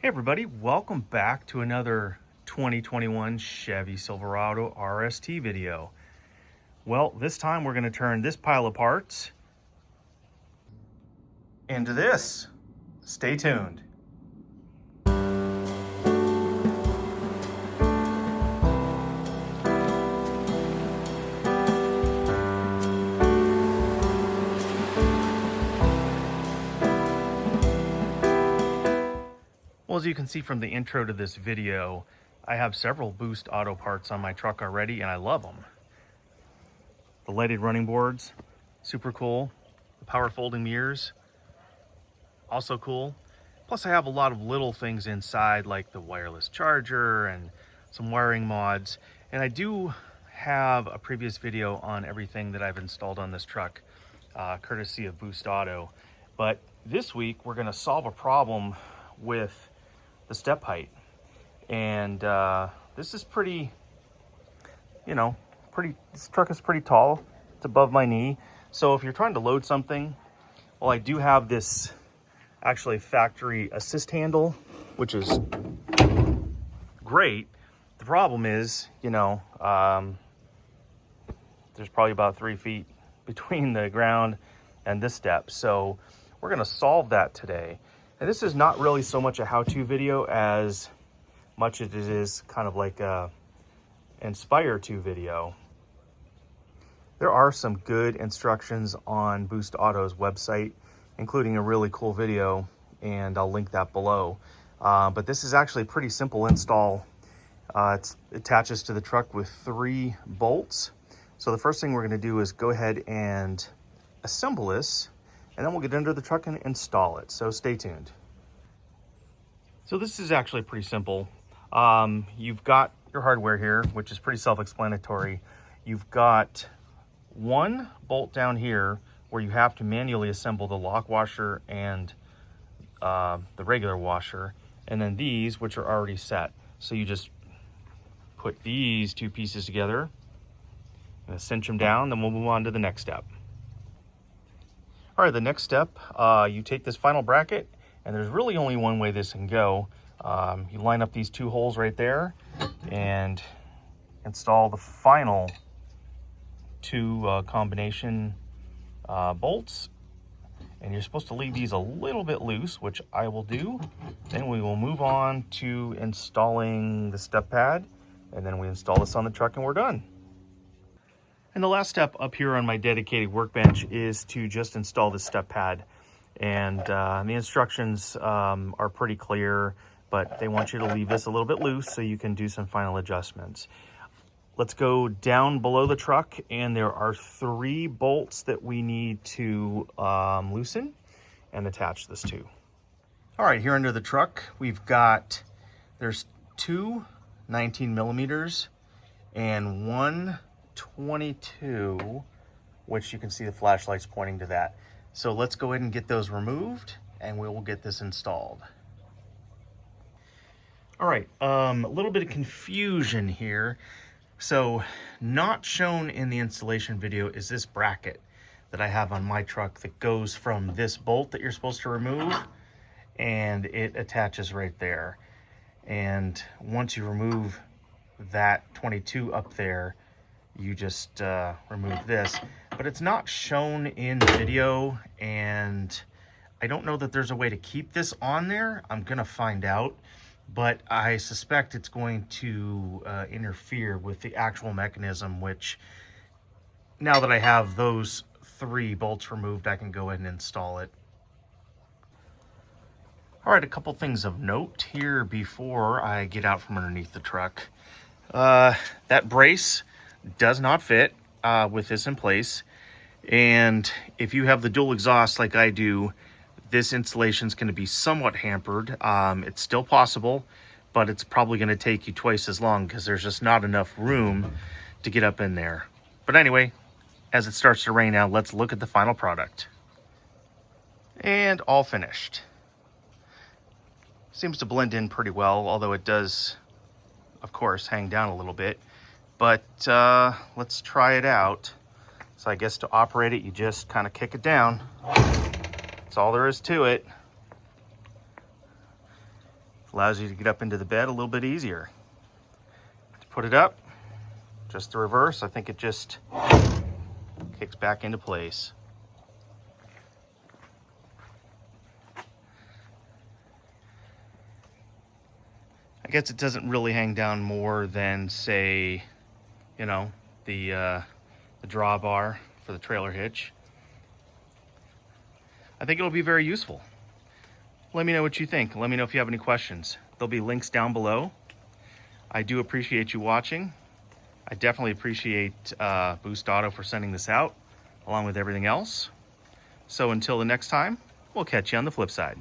Hey everybody, welcome back to another 2021 Chevy Silverado RST video. Well, this time we're going to turn this pile of parts into this. Stay tuned. Well, as you can see from the intro to this video, I have several Boost Auto parts on my truck already, and I love them. The lighted running boards, super cool. The power folding mirrors, also cool. Plus I have a lot of little things inside, like the wireless charger and some wiring mods. And I do have a previous video on everything that I've installed on this truck, courtesy of Boost Auto. But this week, we're gonna solve a problem with the step height. And this is pretty, this truck is pretty tall. It's above my knee. So if you're trying to load something, well, I do have this actually factory assist handle, which is great. The problem is, there's probably about 3 feet between the ground and this step. So we're gonna solve that today. And this is not really so much a how-to video as much as it is kind of like a inspire-to video. There are some good instructions on Boost Auto's website, including a really cool video, and I'll link that below. But this is actually a pretty simple install. It attaches to the truck with 3 bolts. So the first thing we're gonna do is go ahead and assemble this, and then we'll get under the truck and install it. So stay tuned. So this is actually pretty simple. You've got your hardware here, which is pretty self-explanatory. You've got 1 bolt down here where you have to manually assemble the lock washer and the regular washer, and then these, which are already set. So you just put these 2 pieces together and cinch them down, then we'll move on to the next step. All right, the next step, you take this final bracket, and there's really only one way this can go. You line up these 2 holes right there and install the final 2 combination bolts. And you're supposed to leave these a little bit loose, which I will do. Then we will move on to installing the step pad, and then we install this on the truck and we're done. And the last step up here on my dedicated workbench is to just install the step pad. And the instructions are pretty clear, but they want you to leave this a little bit loose so you can do some final adjustments. Let's go down below the truck, and there are 3 bolts that we need to loosen and attach this to. All right, here under the truck, there's 2 19 millimeters and 1 22, which you can see the flashlights pointing to that. So let's go ahead and get those removed, and we will get this installed. All right, a little bit of confusion here. So not shown in the installation video is this bracket that I have on my truck that goes from this bolt that you're supposed to remove, and it attaches right there. And once you remove that 22 up there, you just remove this, but it's not shown in the video, and I don't know that there's a way to keep this on there. I'm gonna find out, but I suspect it's going to interfere with the actual mechanism, which now that I have those 3 bolts removed, I can go ahead and install it. All right, a couple things of note here before I get out from underneath the truck. That brace does not fit with this in place, and if you have the dual exhaust like I do, this installation is going to be somewhat hampered. It's still possible, but it's probably going to take you twice as long because there's just not enough room to get up in there. But anyway, as it starts to rain out, let's look at the final product. And all finished. Seems to blend in pretty well, although it does, of course, hang down a little bit. But let's try it out. So I guess to operate it, you just kind of kick it down. That's all there is to it. Allows you to get up into the bed a little bit easier. To put it up, just the reverse, I think it just kicks back into place. I guess it doesn't really hang down more than, say, you know, the drawbar for the trailer hitch. I think it'll be very useful. Let me know what you think. Let me know if you have any questions. There'll be links down below. I do appreciate you watching. I definitely appreciate Boost Auto for sending this out, along with everything else. So until the next time, we'll catch you on the flip side.